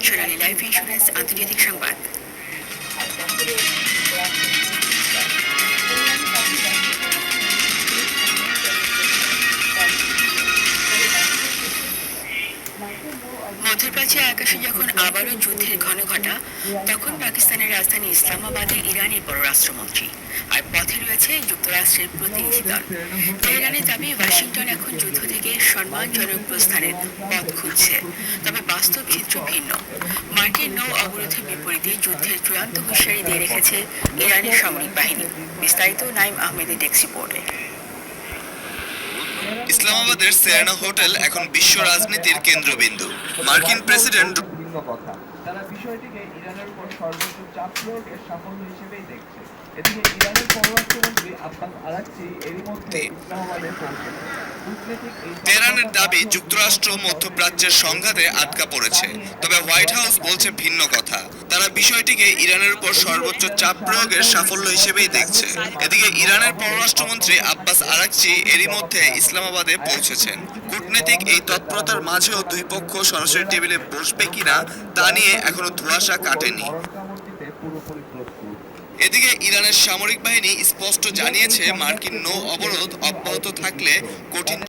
সোনালী life insurance আন্তর্জাতিক সংবাদ। মধ্যপ্রাচ্যের আকাশে যখন আবারও যুদ্ধের ঘনঘটা, তখন পাকিস্তানের রাজধানী ইসলামাবাদে ইরানের পররাষ্ট্রমন্ত্রী আর পথে রয়েছে যুক্তরাষ্ট্রের প্রতিনিধি দল। তেহরানের দাবি ওয়াশিংটন এখন যুদ্ধ থেকে সম্মানজনক প্রস্থানের পথ খুঁজছে, তবে বাস্তব চিত্র ভিন্ন। মার্কিন নৌ অবরোধের বিপরীতে যুদ্ধের চূড়ান্ত হুঁশিয়ারি দিয়ে রেখেছে ইরানের সামরিক বাহিনী। বিস্তারিত নাইম আহমেদের ডেস্ক রিপোর্টে। ইসলামাবাদের সেরেনা হোটেল এখন বিশ্ব রাজনীতির কেন্দ্রবিন্দু। মার্কিন প্রেসিডেন্ট তারা বিষয়টিকে ইরানের উপর সর্বোচ্চ চাপ প্রয়োগের সাফল্য হিসেবেই দেখছে। এদিকে ইরানের পররাষ্ট্রমন্ত্রী আব্বাস আরাকচি এরই মধ্যে ইসলামাবাদে পৌঁছেছেন। তেহরানের দাবি যুক্তরাষ্ট্র মধ্যপ্রাচ্যের সংঘাতে আটকা পড়েছে, তবে হোয়াইট হাউস বলছে ভিন্ন কথা। তারা বিষয়টিকে ইরানের উপর সর্বোচ্চ চাপ প্রয়োগের সাফল্য হিসেবেই দেখছে। এদিকে ইরানের পররাষ্ট্রমন্ত্রী আব্বাস আরাকচি এরই মধ্যে ইসলামাবাদে পৌঁছেছেন। কূটনৈতিক এই তৎপরতার মাঝেও দুই পক্ষ সরাসরি টেবিলে বসবে কিনা তা নিয়ে এখনো ধোঁয়াশা কাটেনি। এদিকে ইরানের সামরিক বাহিনী স্পষ্ট জানিয়েছে, মার্কিন নৌ অবরোধ অব্যাহত থাকলে কঠিন